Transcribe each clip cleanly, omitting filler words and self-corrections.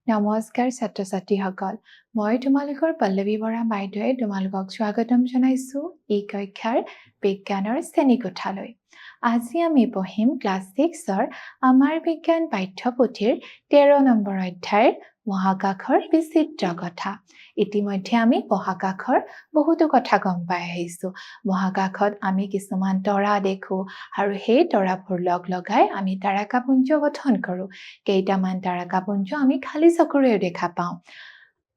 নমস্কাৰ ছাত্ৰ ছাত্ৰীসকল মই তোমালোকৰ পল্লৱী বৰা বাইদেৱে তোমালোকক স্বাগতম জনাইছো এই কক্ষাৰ বিজ্ঞানৰ শ্ৰেণীকোঠালৈ আজি আমি পঢ়িম ক্লাছ 6ৰ আমাৰ বিজ্ঞান পাঠ্যপুথিৰ 13 নম্বৰ অধ্যায়ৰ মহাকাশৰ বিচিত্ৰ কথা ইতিমধ্যে আমি মহাকাশৰ বহুতো কথা গম পাই আহিছো মহাকাশত আমি কিছুমান তৰা দেখো আৰু সেই তৰাবোৰ লগাই আমি তাৰকাপুঞ্জ গঠন কৰো কেইটামান তাৰকাপুঞ্জ আমি খালি চকুৰেও দেখা পাওঁ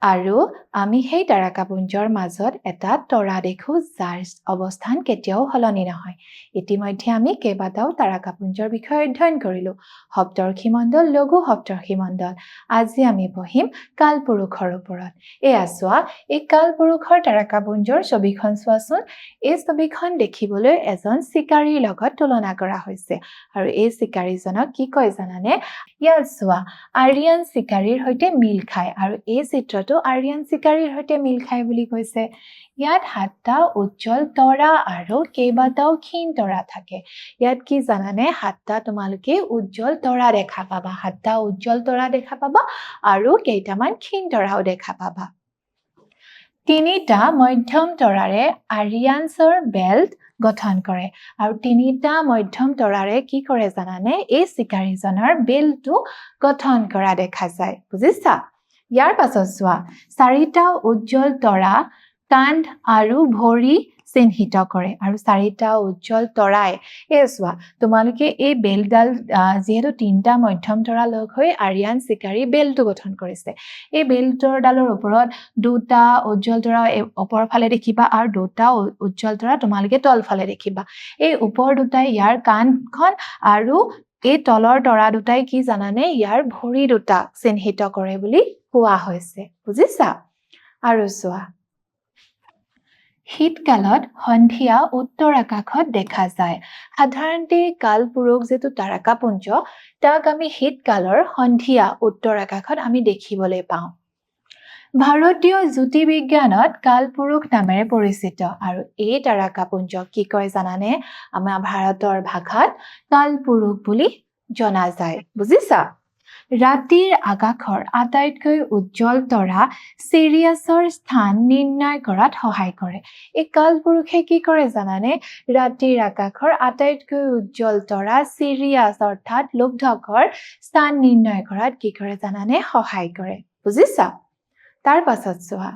আৰু আমি সেই তাৰকাপুঞ্জৰ মাজত এটা তৰা দেখো যাৰ অৱস্থান কেতিয়াও সলনি নহয় ইতিমধ্যে আমি কেইবাটাও তাৰকাপুঞ্জৰ বিষয়ে অধ্যয়ন কৰিলো সপ্তৰ্ষি মণ্ডল লঘু সপ্তৰ্ষি মণ্ডল আজি আমি পঢ়িম কালপুৰুষৰ ওপৰত এয়া চোৱা এই কালপুৰুষৰ তাৰকাপুঞ্জৰ ছবিখন চোৱাচোন এই ছবিখন দেখিবলৈ এজন চিকাৰীৰ লগত তুলনা কৰা হৈছে আৰু এই চিকাৰীজনক কি কয় জানানে ইয়াত চোৱা আৰিয়ান চিকাৰীৰ সৈতে মিল খায় আৰু এই চিত্ৰটো আৰিয়ান চিকাৰীৰ সৈতে মিল খায় বুলি কৈছে ইয়াত 7টা উজ্জ্বল তৰা আৰু কেইবাটাও ক্ষীণ তৰা থাকে ইয়াত কি জানানে 7টা তোমালোকে উজ্জ্বল তৰা দেখা পাবা 7টা উজ্জ্বল তৰা দেখা পাবা আৰু কেইটামান ক্ষীণ তৰাও দেখা পাবা তিনিটা মধ্যম তৰাৰে আৰিয়ানছৰ বেল্ট গঠন কৰে আৰু তিনিটা মধ্যম তৰাৰে কি কৰে জানানে এই চিকাৰীজনৰ বেল্টটো গঠন কৰা দেখা যায় বুজিছা ইয়াৰ পাছত চোৱা 4টা উজ্জ্বল তৰা কান্ধ আৰু ভৰি চিহ্নিত কৰে আৰু 4টা উজ্জ্বল তৰাই চোৱা তোমালোকে এই বেল্টডাল যেহেতু তিনটা মধ্যম তৰা লগ হৈ আৰিয়ান চিকাৰী বেল্টটো গঠন কৰিছে এই বেল্টৰ ডালৰ ওপৰত দুটা উজ্জ্বল তৰা ওপৰৰ ফালে দেখিবা আৰু দুটা উজ্জ্বল তৰা তোমালোকে তল ফালে দেখিবা এই ওপৰ দুটাই ইয়াৰ কান্ধখন আৰু এই তলৰ তৰা দুটাই কি জানানে ইয়াৰ ভৰি দুটা চিহ্নিত কৰে বুলি কোৱা হৈছে বুজিছা আৰু চোৱা শীতকালত সন্ধিয়া উত্তৰ আকাশত দেখা যায় সাধাৰণতে কালপুৰুষ যেটো তাৰকাপুঞ্জ তাক আমি শীতকালৰ সন্ধিয়া উত্তৰ আকাশত আমি দেখিবলৈ পাওঁ ভাৰতীয় জ্যোতিৰ্বিজ্ঞানত কালপুৰুষ নামেৰে পৰিচিত আৰু এই তাৰকাপুঞ্জ কি কয় জানানে আমাৰ ভাৰতৰ ভাষাত কালপুৰুষ বুলি জনা যায় বুজিছা ৰাতিৰ আকাশৰ আটাইতকৈ উজ্জ্বল তৰা চিৰিয়াছৰ স্থান নিৰ্ণয় কৰাত সহায় কৰে এই কালপুৰুষে কি কৰে জানানে ৰাতিৰ আকাশৰ আটাইতকৈ উজ্জ্বল তৰা চিৰিয়াছ অৰ্থাৎ লোকধকৰ স্থান নিৰ্ণয় কৰাত কি কৰে জানানে সহায় কৰে বুজিছা তাৰ পাছত চোৱা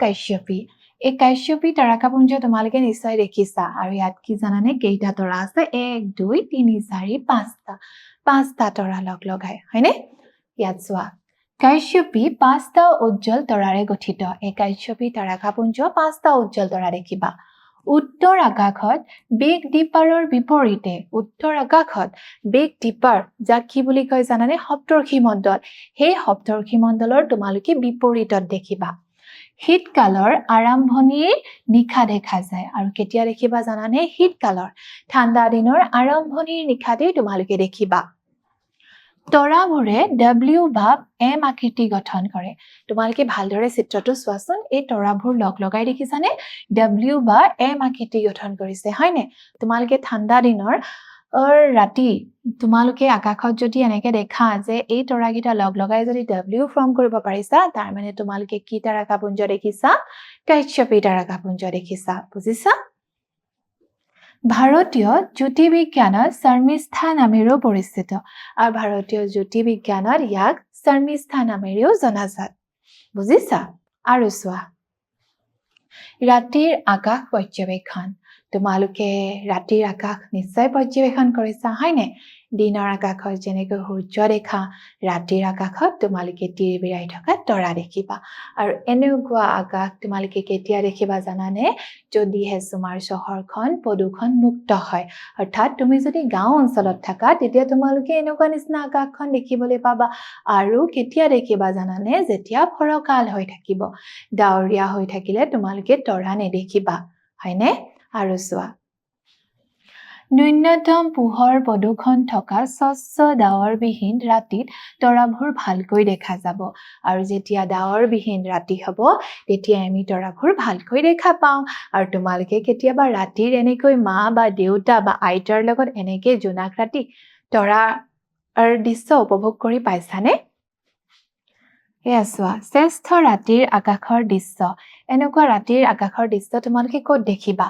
কাশ্যপী এই কাশ্যপী তাৰকাপুঞ্জ তোমালোকে নিশ্চয় দেখিছা আৰু ইয়াত কি জানানে কেইটা তৰা আছে 1 2 3 4 5টা তৰা লগাই হয়নে ইয়াত চোৱা কাশ্যপী 5টা উজ্জ্বল তৰাৰে গঠিত এই কাশ্যপী তাৰকাপুঞ্জ 5টা উজ্জ্বল তৰা দেখিবা উত্তৰ আকাশত বিগ ডিপাৰৰ বিপৰীতে উত্তৰ আকাশত বিগ ডিপাৰ যাক কি বুলি কয় জানানে সপ্তৰ্ষি মণ্ডল সেই সপ্তৰ্ষি মণ্ডলৰ তোমালোকে বিপৰীতত দেখিবা শীতকালৰ আৰম্ভণিৰ নিশা দেখা যায় আৰু কেতিয়া দেখিবা জানানে শীতকালৰ ঠাণ্ডা দিনৰ আৰম্ভণিৰ নিশাতে তোমালোকে দেখিবা তৰাবোৰে W বা M আকৃতি গঠন কৰে তোমালোকে ভালদৰে চিত্ৰটো চোৱাচোন এই তৰাবোৰ লগাই দেখিছানে W বা M আকৃতি গঠন কৰিছে হয়নে তোমালোকে ঠাণ্ডা দিনৰ ৰাতি তোমালোকে আকাশত যদি এনেকে দেখা যে এই তৰাগিটা লগাই যদি W ফৰ্ম কৰিব পাৰিছা তাৰ মানে তোমালোকে কি তাৰকাপুঞ্জ দেখিছা কাশ্যপী তাৰকাপুঞ্জ দেখিছা বুজিছা ভাৰতীয় জ্যোতিৰ্বিজ্ঞানত শৰ্মিষ্ঠা নামেৰেও পৰিচিত আৰু ভাৰতীয় জ্যোতিৰ্বিজ্ঞানত ইয়াক শৰ্মিষ্ঠা নামেৰেও জনাজাত বুজিছা আৰু চোৱা ৰাতিৰ আকাশ পৰ্যবেক্ষণ তোমালোকে ৰাতিৰ আকাশ নিশ্চয় পৰ্যবেক্ষণ কৰিছা হয়নে দিনৰ আকাশত যেনেকৈ সূৰ্য দেখা ৰাতিৰ আকাশত তোমালোকে তিৰবিৰাই থকা তৰা দেখিবা আৰু এনেকুৱা আকাশ তোমালোকে কেতিয়া দেখিবা জানানে যদিহে তোমাৰ চহৰখন প্ৰদূষণ মুক্ত হয় অৰ্থাৎ তুমি যদি গাঁও অঞ্চলত থাকা তেতিয়া তোমালোকে এনেকুৱা নিচিনা আকাশখন দেখিবলৈ পাবা আৰু কেতিয়া দেখিবা জানানে যেতিয়া ফৰকাল হৈ থাকিব ডাৱৰীয়া হৈ থাকিলে তোমালোকে তৰা নেদেখিবা হয়নে আৰু চোৱা ন্যূনতম পোহৰ প্ৰদূষণ থকা স্বচ্ছ ডাৱৰবিহীন ৰাতিত তৰাবোৰ ভালকৈ দেখা যাব আৰু যেতিয়া ডাৱৰবিহীন ৰাতি হ'ব তেতিয়া আমি তৰাবোৰ ভালকৈ দেখা পাওঁ আৰু তোমালোকে কেতিয়াবা ৰাতিৰ এনেকৈ মা বা দেউতা বা আইতাৰ লগত এনেকৈ জোনাক ৰাতি তৰাৰ দৃশ্য উপভোগ কৰি পাইছানে এয়া চোৱা শ্ৰেষ্ঠ ৰাতিৰ আকাশৰ দৃশ্য এনেকুৱা ৰাতিৰ আকাশৰ দৃশ্য তোমালোকে ক'ত দেখিবা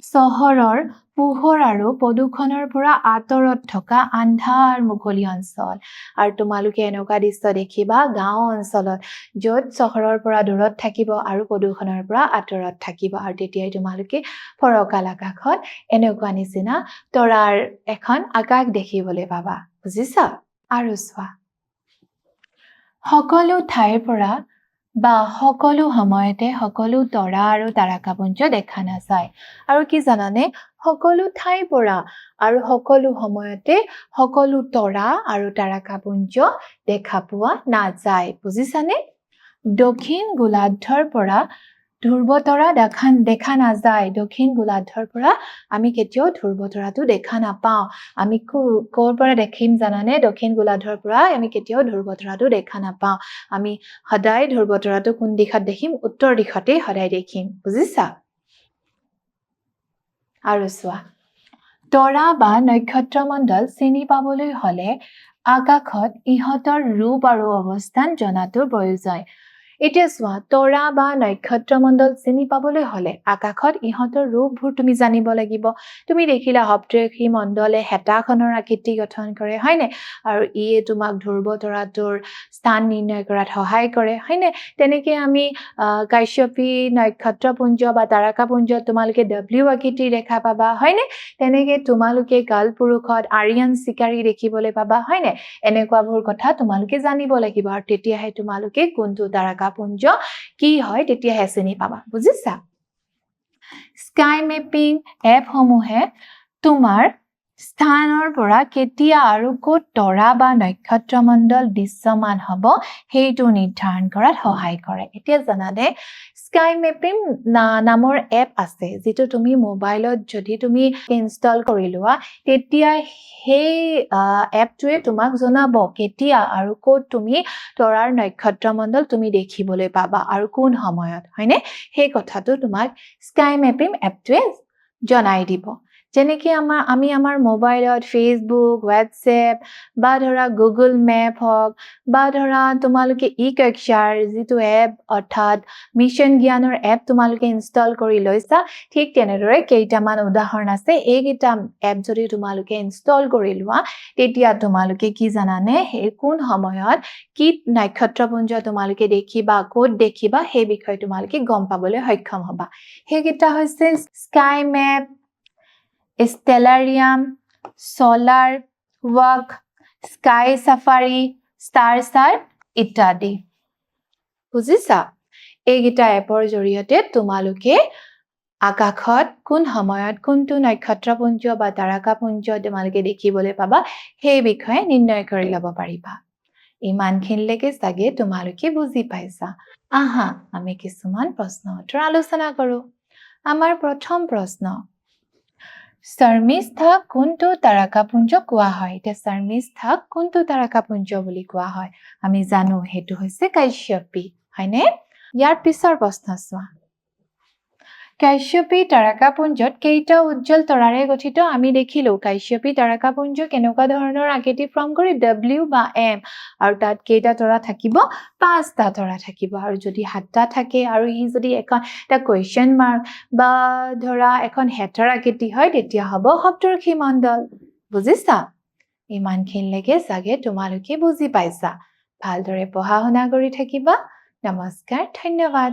চহৰৰ পোহৰ আৰু প্ৰদূষণৰ পৰা আঁতৰত থকা আন্ধাৰ মুকলি অঞ্চল আৰু তোমালোকে এনেকুৱা দৃশ্য দেখিবা গাঁও অঞ্চলত য'ত চহৰৰ পৰা দূৰত থাকিব আৰু প্ৰদূষণৰ পৰা আঁতৰত থাকিব আৰু তেতিয়াই তোমালোকে ফৰকাল আকাশত এনেকুৱা নিচিনা তৰাৰ এখন আকাশ দেখিবলৈ পাবা বুজিছা আৰু চোৱা সকলো ঠাইৰ পৰা বা সকলো সময়তে সকলো তৰা আৰু তাৰকাপুঞ্জ দেখা নাযায় আৰু কি জানানে সকলো ঠাইৰ পৰা আৰু সকলো সময়তে সকলো তৰা আৰু তাৰকাপুঞ্জ দেখা পোৱা নাযায় বুজিছানে দক্ষিণ গোলাৰ্ধৰ পৰা ধ্ৰুৱতৰা দেখা নাযায় দক্ষিণ গোলাৰ্ধৰ পৰা আমি কেতিয়াও ধ্ৰুৱতৰাটো দেখা নাপাওঁ আমি ক'ৰ পৰা দেখিম জানানে দক্ষিণ গোলাৰ্ধৰ পৰা আমি কেতিয়াও ধ্ৰুৱতৰাটো দেখা নাপাওঁ আমি সদায় ধ্ৰুৱতৰাটো কোন দিশত দেখিম উত্তৰ দিশতে সদায় দেখিম বুজিছা আৰু চোৱা তৰা বা নক্ষত্ৰমণ্ডল চিনি পাবলৈ হলে আকাশত ইহঁতৰ ৰূপ আৰু অৱস্থান জনাটো প্ৰয়োজন এতিয়া চোৱা তৰা বা নক্ষত্ৰমণ্ডল চিনি পাবলৈ হলে আকাশত ইহঁতৰ ৰূপবোৰ তুমি জানিব লাগিব তুমি দেখিলা সপ্তৰ্ষী মণ্ডলে হেতাখনৰ আকৃতি গঠন কৰে হয়নে আৰু ইয়ে তোমাক ধ্ৰুৱতৰাটোৰ স্থান নিৰ্ণয় কৰাত সহায় কৰে হয়নে তেনেকে আমি কাশ্যপী নক্ষত্ৰপুঞ্জ বা তাৰকাপুঞ্জ তোমালোকে ডব্লিউ আকৃতি দেখা পাবা হয়নে তেনেকে তোমালোকে কালপুৰুষত আৰিয়ান চিকাৰী দেখিবলৈ পাবা হয়নে এনেকুৱাবোৰ কথা তোমালোকে জানিব লাগিব আৰু তেতিয়াহে তোমালোকে কোনটো তাৰকাপুঞ্জ কি হয় তেতিয়াহে চিনি পাবা বুজিছা স্কাই মেপিং এপ সমূহে তোমাৰ স্থানৰ পৰা কেতিয়া আৰু ক'ত তৰা বা নক্ষত্ৰমণ্ডল দৃশ্যমান হ'ব সেইটো নিৰ্ধাৰণ কৰাত সহায় কৰে এতিয়া জানানে স্কাই মেপিং নামৰ এপ আছে যিটো তুমি মোবাইলত যদি তুমি ইনষ্টল কৰি লোৱা তেতিয়া সেই এপটোৱে তোমাক জনাব কেতিয়া আৰু ক'ত তুমি তৰাৰ নক্ষত্ৰমণ্ডল তুমি দেখিবলৈ পাবা আৰু কোন সময়ত হয়নে সেই কথাটো তোমাক স্কাই মেপিং এপটোৱে জনাই দিব যেনেকৈ আমি আমাৰ মোবাইলত ফেচবুক হোৱাটছএপ বা ধৰা গুগল মেপ হওক বা ধৰা তোমালোকে ই-কক্ষাৰ যিটো এপ অৰ্থাৎ মিছন জ্ঞানৰ এপ তোমালোকে ইনষ্টল কৰি লৈছা ঠিক তেনেদৰে কেইটামান উদাহৰণ আছে এইকেইটা এপ যদি তোমালোকে ইনষ্টল কৰি লোৱা তেতিয়া তোমালোকে কি জানানে সেই কোন সময়ত কি নক্ষত্ৰপুঞ্জ তোমালোকে দেখিবা ক'ত দেখিবা সেই বিষয়ে তোমালোকে গম পাবলৈ সক্ষম হ'বা সেইকেইটা হৈছে sky map Stellarium solar walk sky safari star chart ইত্যাদি বুজিছা এইকেইটা এপৰ জৰিয়তে তোমালোকে আকাশত কোন সময়ত কোনটো নক্ষত্ৰপুঞ্জ বা তাৰকাপুঞ্জ তোমালোকে দেখিবলৈ পাবা সেই বিষয়ে নিৰ্ণয় কৰি ল'ব পাৰিবা ইমানখিনিলৈকে চাগে তোমালোকে বুজি পাইছা আহা আমি কিছুমান প্ৰশ্ন উত্তৰ আলোচনা কৰোঁ আমাৰ প্ৰথম প্ৰশ্ন শৰ্মিষ্ঠাক কোনটো তাৰকাপুঞ্জ কোৱা হয় এতিয়া শৰ্মিষ্ঠাক কোনটো তাৰকাপুঞ্জ বুলি কোৱা হয় আমি জানো সেইটো হৈছে কাশ্যপী হয়নে ইয়াৰ পিছৰ প্ৰশ্ন চোৱা কাশ্যপী তাৰকাপুঞ্জত কেইটা উজ্জ্বল তৰাৰে গঠিত আমি দেখিলো কাশ্যপী তাৰকাপুঞ্জ কেনেকুৱা ধৰণৰ আকৃতি ফৰ্ম কৰি ডব্লিউ বা এম আৰু তাত কেইটা তৰা থাকিব 5টা তৰা থাকিব আৰু যদি 7টা থাকে আৰু ই যদি এটা কুৱেশ্যন মাৰ্ক বা ধৰা এখন হেটাৰ আকৃতি হয় তেতিয়া হ'ব সপ্তৰ্ষী মণ্ডল বুজিছা ইমানখিনিলৈকে চাগে তোমালোকে বুজি পাইছা ভালদৰে পঢ়া শুনা কৰি থাকিবা নমস্কাৰ ধন্যবাদ